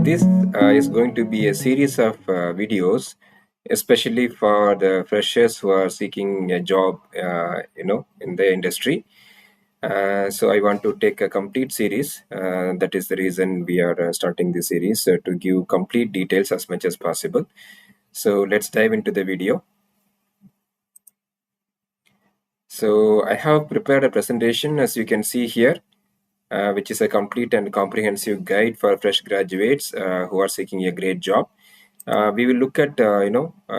This is going to be a series of videos, especially for the freshers who are seeking a job, in the industry. So I want to take a complete series. That is the reason we are starting this series to give complete details as much as possible. So let's dive into the video. So I have prepared a presentation, as you can see here, which is a complete and comprehensive guide for fresh graduates who are seeking a great job. We will look at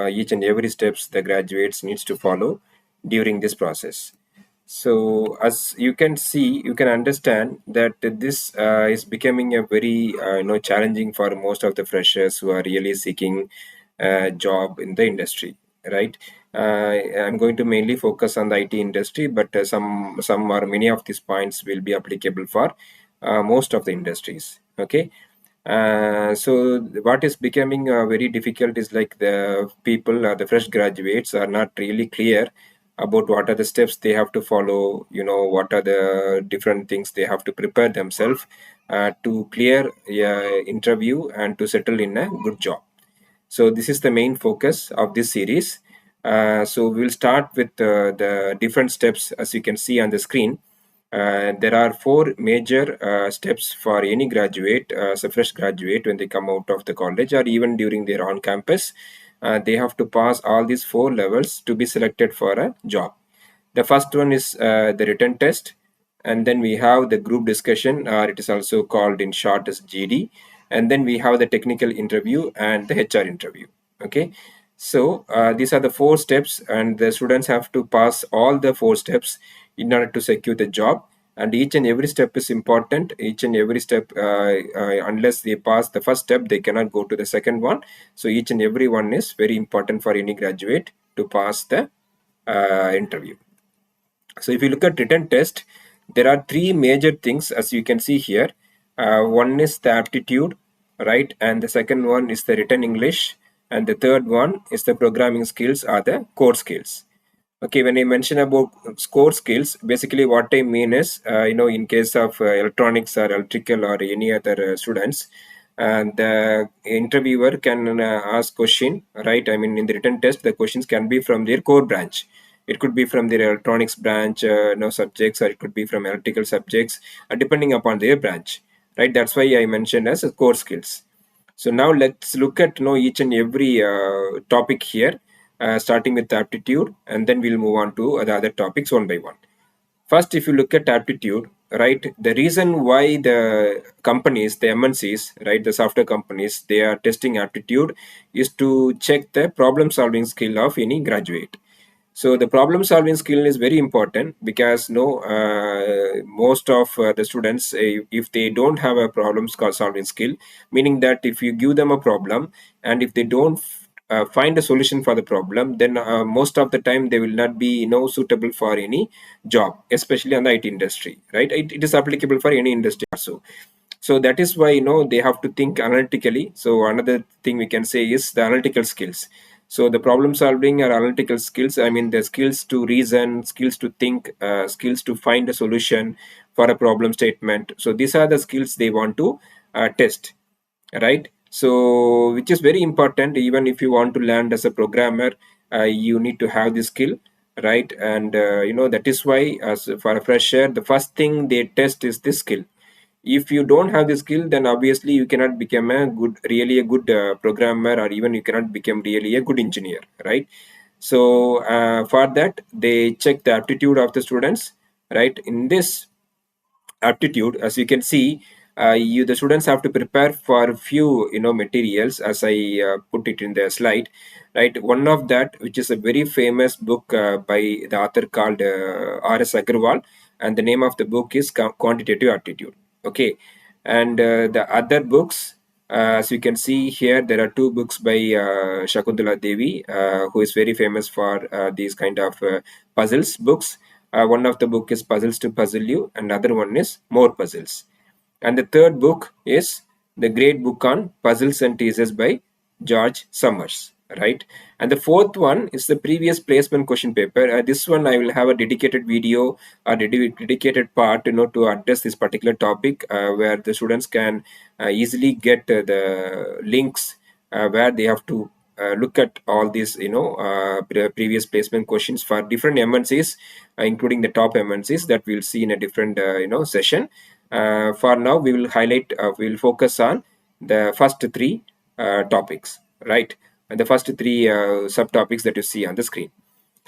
each and every steps the graduates needs to follow during this process. So as you can see, you can understand that this is becoming a very challenging for most of the freshers who are really seeking a job in the industry, right? I'm going to mainly focus on the IT industry, but some or many of these points will be applicable for most of the industries. Okay. So what is becoming very difficult is like the people, the fresh graduates, are not really clear about what are the steps they have to follow. What are the different things they have to prepare themselves to clear a interview and to settle in a good job. So this is the main focus of this series. So we'll start with the different steps, as you can see on the screen. There are four major steps for any graduate, as a fresh graduate, when they come out of the college or even during their on campus. They have to pass all these four levels to be selected for a job. The first one is the written test, and then we have the group discussion, or it is also called in short as GD, and then we have the technical interview and the HR interview. Okay, so these are the four steps, and the students have to pass all the four steps in order to secure the job. And each and every step is important. Each and every step, unless they pass the first step, they cannot go to the second one. So each and every one is very important for any graduate to pass the interview. So if you look at written test, there are three major things, as you can see here. One is the aptitude, right? And the second one is the written English. And the third one is the programming skills or the core skills. Okay, when I mention about core skills, basically what I mean is, in case of electronics or electrical or any other students, the interviewer can ask question, right? I mean, in the written test, the questions can be from their core branch. It could be from their electronics branch, subjects, or it could be from electrical subjects, depending upon their branch, right? That's why I mentioned as a core skills. So now let's look at each and every topic here, starting with aptitude, and then we'll move on to the other topics one by one. First, if you look at aptitude, right, the reason why the companies, the MNCs, right, the software companies, they are testing aptitude is to check the problem solving skill of any graduate. So the problem solving skill is very important because most of the students, if they don't have a problem solving skill, meaning that if you give them a problem and if they don't find a solution for the problem, then most of the time they will not be suitable for any job, especially on the IT industry, right? It is applicable for any industry also. So that is why they have to think analytically. So another thing we can say is the analytical skills. So the problem solving or analytical skills, I mean the skills to reason, skills to think, skills to find a solution for a problem statement. So these are the skills they want to test, right? So which is very important. Even if you want to land as a programmer, you need to have this skill, right? And that is why, as for a fresher, the first thing they test is this skill. If you don't have the skill, then obviously you cannot become really a good programmer, or even you cannot become really a good engineer, right? So for that, they check the aptitude of the students, right? In this aptitude, as you can see, the students have to prepare for few materials, as I put it in the slide, right? One of that, which is a very famous book by the author called R.S. Agarwal, and the name of the book is Quantitative Aptitude. Okay, and the other books, as you can see here, there are two books by Shakuntala Devi, who is very famous for these kind of puzzles books. One of the book is Puzzles to Puzzle You, and other one is More Puzzles. And the third book is The Great Book on Puzzles and Teasers by George Summers. right? And the fourth one is the previous placement question paper. This one I will have a dedicated video, a dedicated part, to address this particular topic, where the students can easily get the links, where they have to look at all these, previous placement questions for different MNCs, including the top MNCs that we'll see in a different, session. For now, we will focus on the first three topics, right? And the first three subtopics that you see on the screen.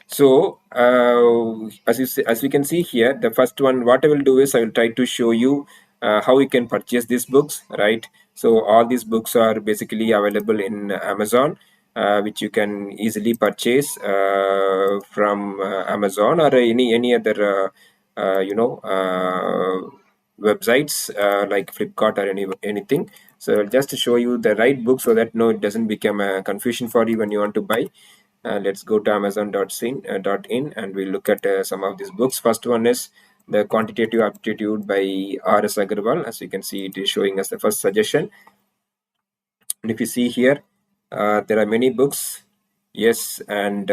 So as we can see here, the first one, what I will do is I will try to show you how you can purchase these books, right? So all these books are basically available in Amazon, which you can easily purchase from Amazon or any other websites like Flipkart or anything. So just to show you the right book so that it doesn't become a confusion for you when you want to buy. Let's go to amazon.in and we'll look at some of these books. First one is the Quantitative Aptitude by R.S. Agarwal. As you can see, it is showing us the first suggestion. And if you see here, there are many books. Yes, and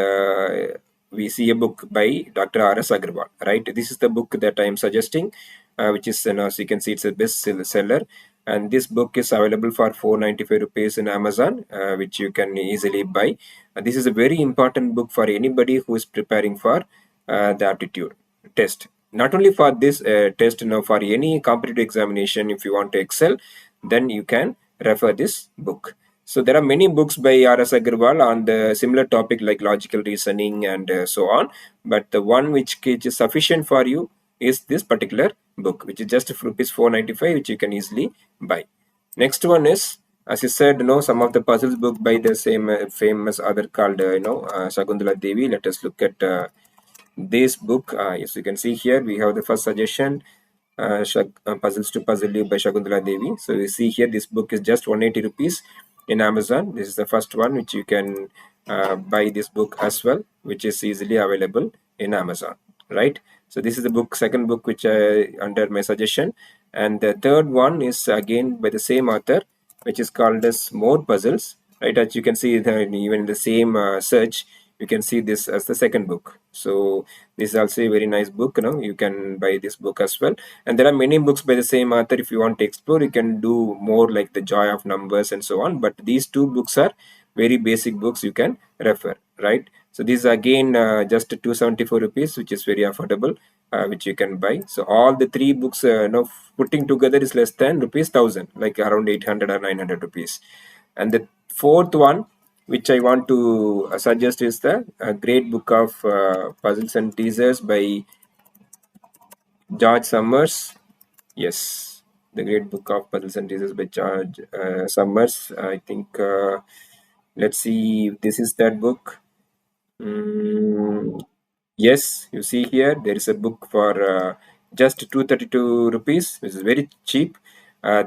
we see a book by Dr. R.S. Agarwal, right? This is the book that I am suggesting, which is, as you can see, it's a best seller. And this book is available for 495 rupees in Amazon, which you can easily buy. This is a very important book for anybody who is preparing for the aptitude test. Not only for this test, for any competitive examination, if you want to excel, then you can refer this book. So there are many books by R.S. Agarwal on the similar topic like logical reasoning and so on. But the one which is sufficient for you is this particular book, which is just rupees 495, which you can easily buy. Next one is, as you said, some of the puzzles book by the same famous author called, Shakuntala Devi. Let us look at this book. As you can see here, we have the first suggestion, Puzzles to Puzzle You by Shakuntala Devi. So you see here, this book is just 180 rupees in Amazon. This is the first one which you can buy this book as well, which is easily available in Amazon, right? So this is the book, second book which under my suggestion. And the third one is again by the same author, which is called as More Puzzles, right? As you can see, even in the same search, you can see this as the second book. So this is also a very nice book. You can buy this book as well. And there are many books by the same author. If you want to explore, you can do more like The Joy of Numbers and so on. But these two books are very basic books you can refer, right? So this is again just 274 rupees, which is very affordable, which you can buy. So all the three books, putting together is less than rupees 1000, like around 800 or 900 rupees. And the fourth one, which I want to suggest, is the great book of puzzles and teasers by George Summers. Yes, the great book of puzzles and teasers by George Summers. I think, let's see if this is that book. Mm, yes, you see here there is a book for just 232 rupees, which is very cheap.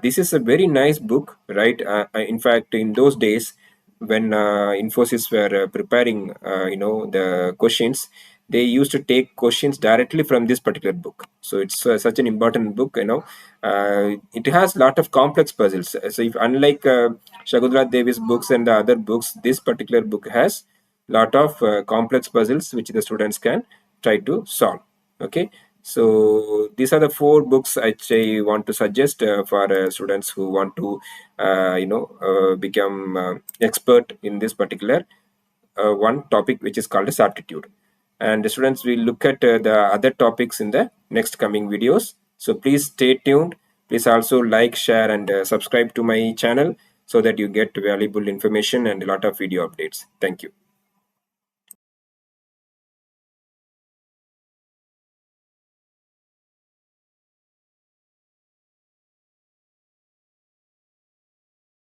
This is a very nice book, right? In fact, in those days when Infosys were preparing, the questions, they used to take questions directly from this particular book. So it's such an important book. It has a lot of complex puzzles. So if unlike Shakuntala Devi's books and the other books, this particular book has lot of complex puzzles which the students can try to solve. Okay, so these are the four books which I want to suggest for students who want to become expert in this particular one topic, which is called as aptitude. And the students will look at the other topics in the next coming videos. So please stay tuned. Please also like, share and subscribe to my channel so that you get valuable information and a lot of video updates. Thank you.